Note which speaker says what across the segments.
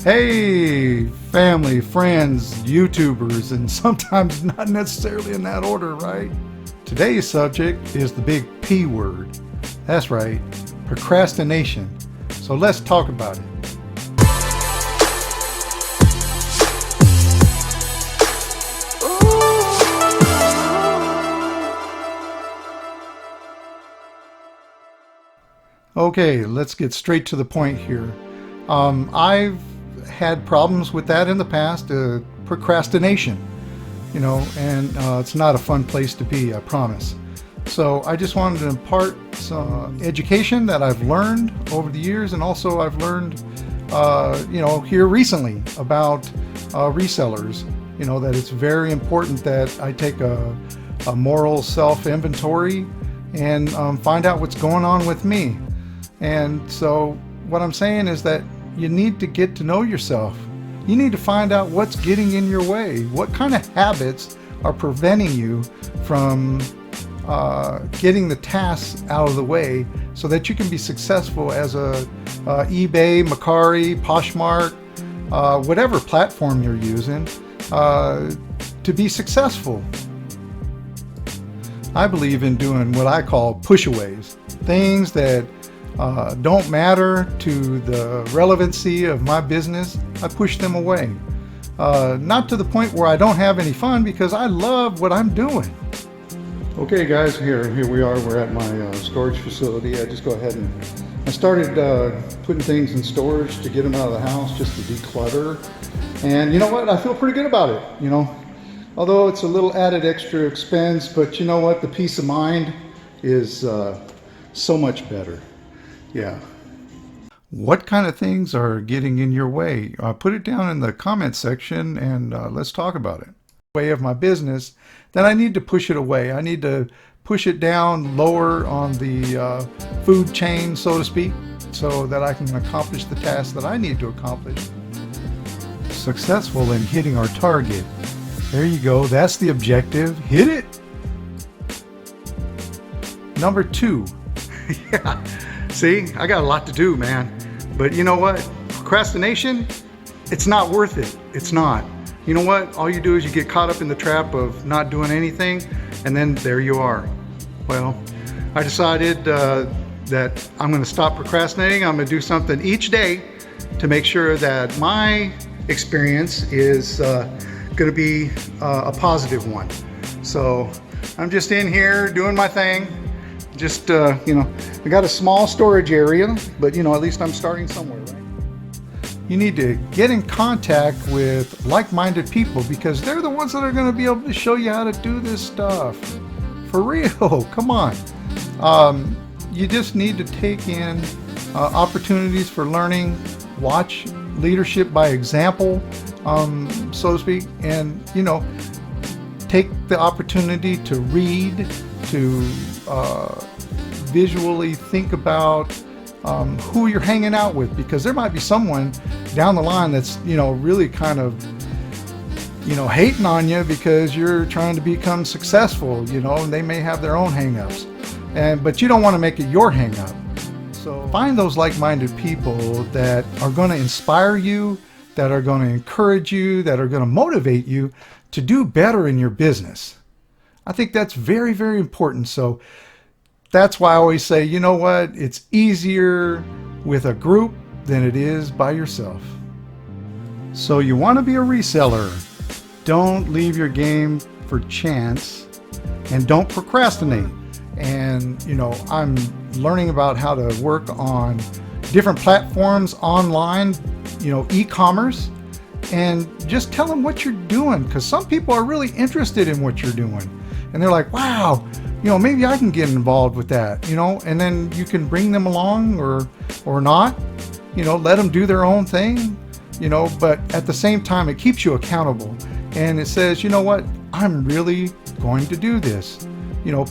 Speaker 1: Hey, family, friends, YouTubers, and sometimes not necessarily in that order, right? Today's subject is the big P word. That's right, procrastination. So let's talk about it. Okay, let's get straight to the point here. I've had problems with that in the past, procrastination, and it's not a fun place to be, I promise. So I just wanted to impart some education that I've learned over the years, and also I've learned, here recently about resellers, that it's very important that I take a moral self-inventory and find out what's going on with me. And so what I'm saying is that you need to get to know yourself. You need to find out what's getting in your way. What kind of habits are preventing you from getting the tasks out of the way so that you can be successful as a eBay, Mercari, Poshmark, whatever platform you're using to be successful. I believe in doing what I call push-aways, things that don't matter to the relevancy of my business. I push them away. Not to the point where I don't have any fun, because I love what I'm doing. Okay guys, here we are. We're at my storage facility. I just go ahead and I started putting things in storage to get them out of the house, just to declutter. And you know what? I feel pretty good about it, Although it's a little added extra expense, but you know what? The peace of mind is so much better. Yeah. What kind of things are getting in your way? Put it down in the comment section and let's talk about it. Way of my business, then I need to push it away. I need to push it down lower on the food chain, so to speak, so that I can accomplish the tasks that I need to accomplish. Successful in hitting our target. There you go. That's the objective. Hit it. Number 2. Yeah. See, I got a lot to do, man. But you know what? Procrastination, it's not worth it. It's not. You know what? All you do is you get caught up in the trap of not doing anything, and then there you are. Well, I decided that I'm going to stop procrastinating. I'm going to do something each day to make sure that my experience is going to be a positive one. So I'm just in here doing my thing. Just, I got a small storage area, but, at least I'm starting somewhere, right? You need to get in contact with like-minded people, because they're the ones that are going to be able to show you how to do this stuff. For real, come on. You just need to take in opportunities for learning, watch leadership by example, so to speak, and, take the opportunity to read, to visually think about who you're hanging out with, because there might be someone down the line that's really kind of hating on you because you're trying to become successful, and they may have their own hang-ups, but you don't want to make it your hang-up. So find those like-minded people that are going to inspire you, that are going to encourage you, that are going to motivate you to do better in your business. I think that's very, very important. So that's why I always say, you know what? It's easier with a group than it is by yourself. So you want to be a reseller. Don't leave your game for chance, and don't procrastinate. And, I'm learning about how to work on different platforms online, e-commerce, and just tell them what you're doing, because some people are really interested in what you're doing. And they're like, wow, maybe I can get involved with that, and then you can bring them along or not, let them do their own thing, but at the same time, it keeps you accountable. And it says, you know what, I'm really going to do this.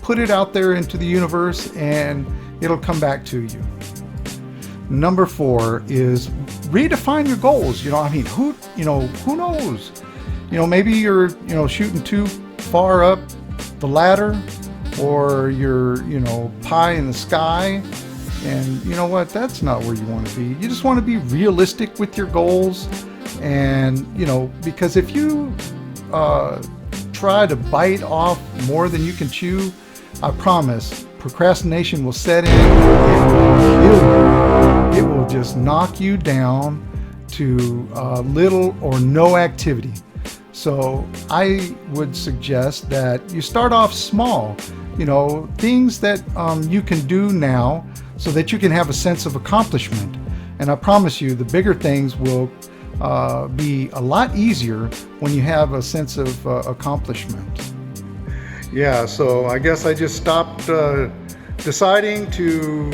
Speaker 1: Put it out there into the universe and it'll come back to you. Number 4 is redefine your goals. Who knows? Maybe you're, shooting too far up the ladder, or you're, pie in the sky, And you know what? That's not where you want to be. You just want to be realistic with your goals. And, because if you try to bite off more than you can chew, I promise procrastination will set in and it will just knock you down to little or no activity. So I would suggest that you start off small, things that you can do now so that you can have a sense of accomplishment. And I promise you, the bigger things will be a lot easier when you have a sense of accomplishment. Yeah, so I guess I just stopped deciding to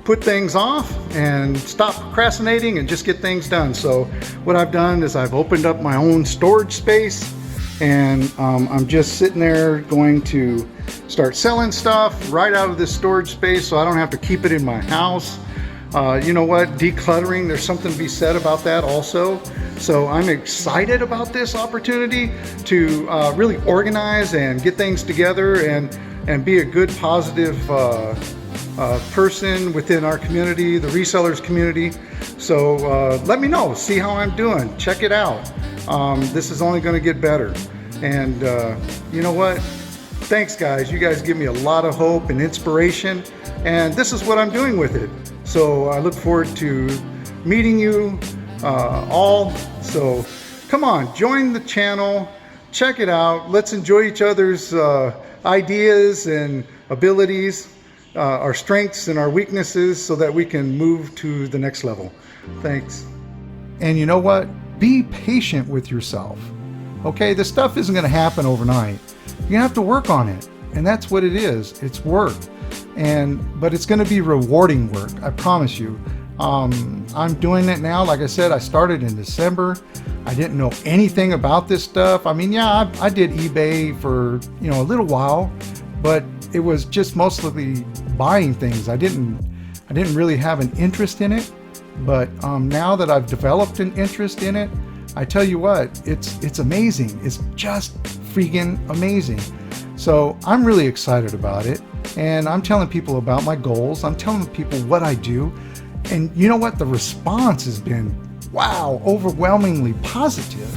Speaker 1: put things off and stop procrastinating and just get things done. So what I've done is I've opened up my own storage space, and I'm just sitting there going to start selling stuff right out of this storage space so I don't have to keep it in my house. You know what? Decluttering, there's something to be said about that also. So I'm excited about this opportunity to really organize and get things together and be a good, positive person within our community, the resellers community. So let me know, see how I'm doing, check it out. This is only going to get better. And you know what? Thanks, guys. You guys give me a lot of hope and inspiration, and this is what I'm doing with it. So I look forward to meeting you all. So come on, join the channel, check it out. Let's enjoy each other's ideas and abilities, our strengths and our weaknesses, so that we can move to the next level. Thanks. And you know what? Be patient with yourself. Okay, this stuff isn't going to happen overnight. You have to work on it, and that's what it is. It's work, but it's going to be rewarding work. I promise you. I'm doing it now. Like I said, I started in December. I didn't know anything about this stuff. I mean, yeah, I did eBay for a little while, but it was just mostly buying things. I didn't really have an interest in it. But now that I've developed an interest in it, I tell you what, it's amazing. It's just freaking amazing. So I'm really excited about it, and I'm telling people about my goals. I'm telling people what I do, and you know what? The response has been, wow, overwhelmingly positive.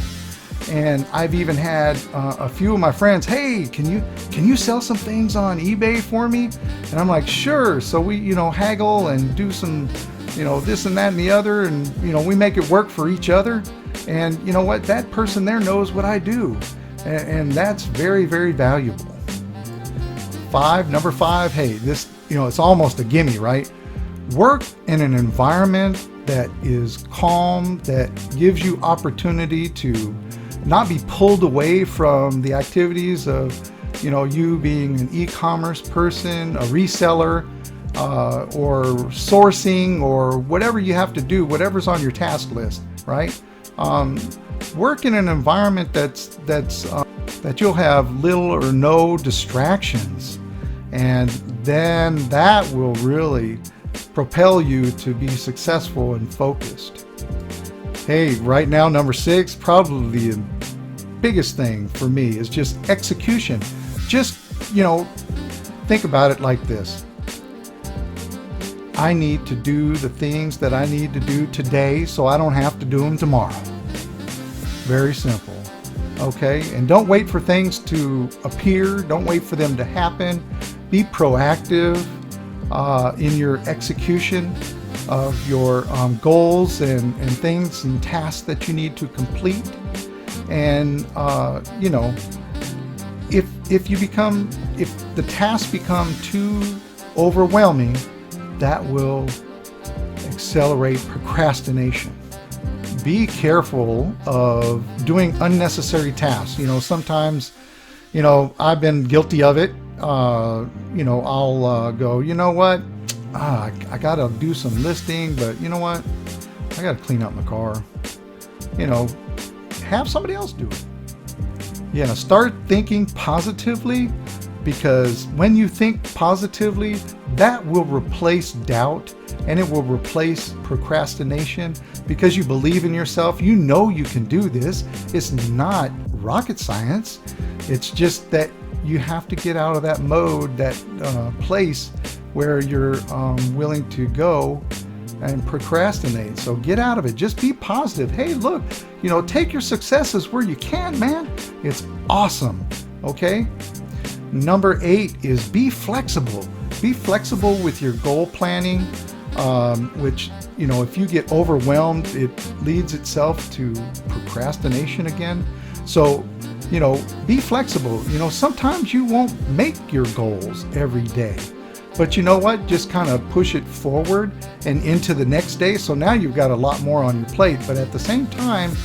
Speaker 1: And I've even had a few of my friends, hey, can you sell some things on eBay for me? And I'm like, sure. So we haggle and do some this and that and the other, and we make it work for each other. And you know what? That person there knows what I do, and that's very, very valuable. Number five, hey, this, it's almost a gimme, right? Work in an environment that is calm, that gives you opportunity to not be pulled away from the activities of, you being an e-commerce person, a reseller, or sourcing, or whatever you have to do, whatever's on your task list, right? Work in an environment that you'll have little or no distractions, and then that will really propel you to be successful and focused. Hey, right now, number 6, probably the biggest thing for me is just execution. Just, think about it like this. I need to do the things that I need to do today so I don't have to do them tomorrow. Very simple. Okay? And don't wait for things to appear. Don't wait for them to happen. Be proactive in your execution of your goals and things and tasks that you need to complete. And, if the tasks become too overwhelming, that will accelerate procrastination. Be careful of doing unnecessary tasks. Sometimes, I've been guilty of it. I'll go, you know what? I got to do some listing, but you know what? I got to clean up my car. Have somebody else do it. Yeah, start thinking positively, because when you think positively, that will replace doubt, and it will replace procrastination, because you believe in yourself. You know you can do this. It's not rocket science. It's just that you have to get out of that mode, that place where you're willing to go and procrastinate. So get out of it. Just be positive. Hey, look, take your successes where you can, man. It's awesome. Okay? Number 8 is be flexible. Be flexible with your goal planning, which, if you get overwhelmed, it leads itself to procrastination again. So, be flexible. Sometimes you won't make your goals every day. But you know what? Just kind of push it forward and into the next day. So now you've got a lot more on your plate. But at the same time,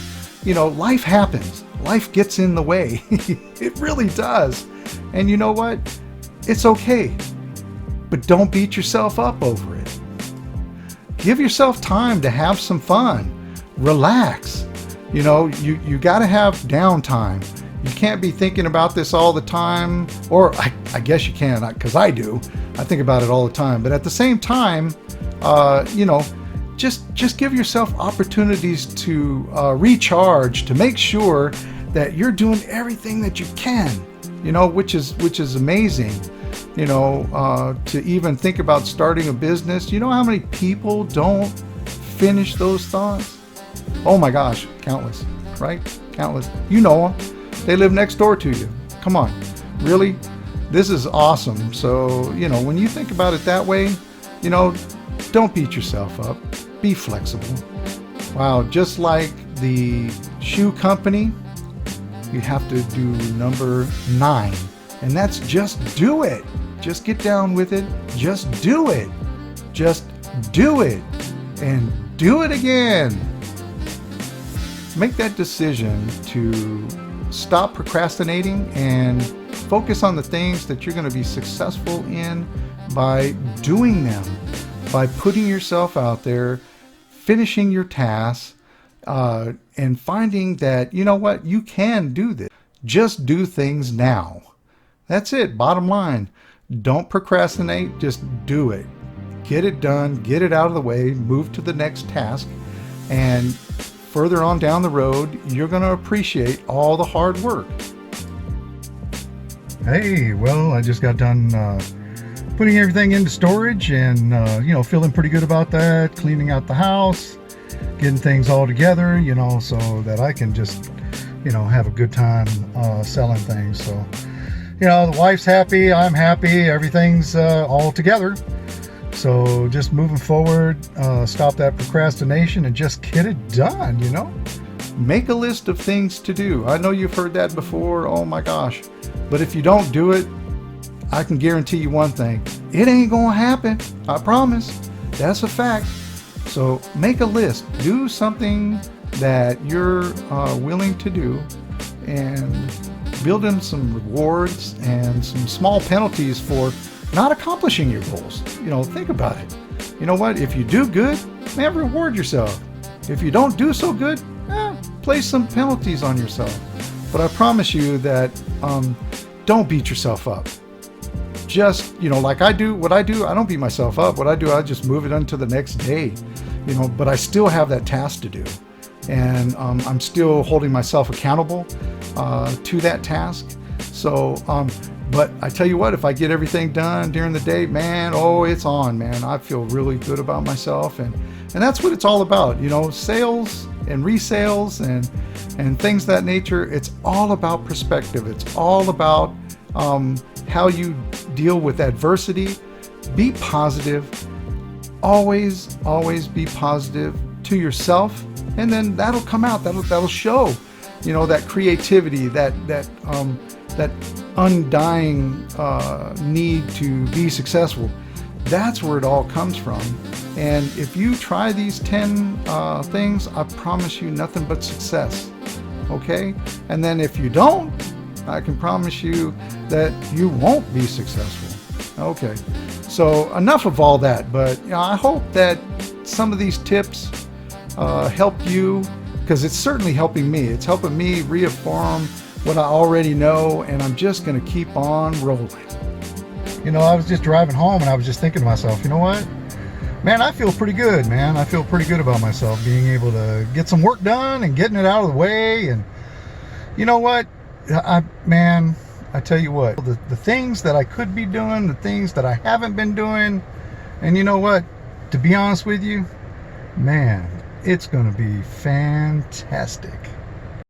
Speaker 1: life happens. Life gets in the way. It really does. And you know what? It's okay. But don't beat yourself up over it. Give yourself time to have some fun. Relax. You got to have downtime. You can't be thinking about this all the time, or I guess you can, because I do. I think about it all the time. But at the same time, just give yourself opportunities to recharge, to make sure that you're doing everything that you can, which is amazing. To even think about starting a business. You know how many people don't finish those thoughts? Oh my gosh, countless, right? Countless. You know them. They live next door to you. Come on. Really? This is awesome. So, when you think about it that way, don't beat yourself up. Be flexible. Wow, just like the shoe company, you have to do number 9. And that's just do it. Just get down with it. Just do it. Just do it. And do it again. Make that decision to stop procrastinating and focus on the things that you're going to be successful in by doing them, by putting yourself out there, finishing your tasks, and finding that, you can do this. Just do things now. That's it. Bottom line. Don't procrastinate. Just do it. Get it done. Get it out of the way. Move to the next task. And further on down the road, you're going to appreciate all the hard work. Hey, well, I just got done putting everything into storage and, feeling pretty good about that, cleaning out the house, getting things all together, so that I can just, have a good time selling things. So, the wife's happy, I'm happy, everything's all together. So just moving forward, stop that procrastination and just get it done, Make a list of things to do. I know you've heard that before. Oh my gosh. But if you don't do it, I can guarantee you one thing. It ain't gonna happen. I promise. That's a fact. So make a list. Do something that you're willing to do and build in some rewards and some small penalties for not accomplishing your goals. Think about it. You know what? If you do good, man, reward yourself. If you don't do so good, place some penalties on yourself. But I promise you that don't beat yourself up. Just, like I do, I don't beat myself up. What I do, I just move it on to the next day. But I still have that task to do. And I'm still holding myself accountable to that task. So, but I tell you what, if I get everything done during the day, man, it's on, man. I feel really good about myself. And that's what it's all about. Sales and resales and things of that nature. It's all about perspective. It's all about how you deal with adversity. Be positive. Always be positive to yourself. And then that'll come out. That'll show, that creativity, that undying need to be successful. That's where it all comes from. And if you try these 10 things, I promise you nothing but success. Okay? And then if you don't, I can promise you that you won't be successful. Okay. So enough of all that. But I hope that some of these tips help you, because it's certainly helping me. It's helping me reaffirm what I already know, and I'm just going to keep on rolling. I was just driving home and I was just thinking to myself, you know what? Man, I feel pretty good, man. I feel pretty good about myself being able to get some work done and getting it out of the way. And you know what? I tell you what, the things that I could be doing, the things that I haven't been doing, and you know what? To be honest with you, man, it's going to be fantastic.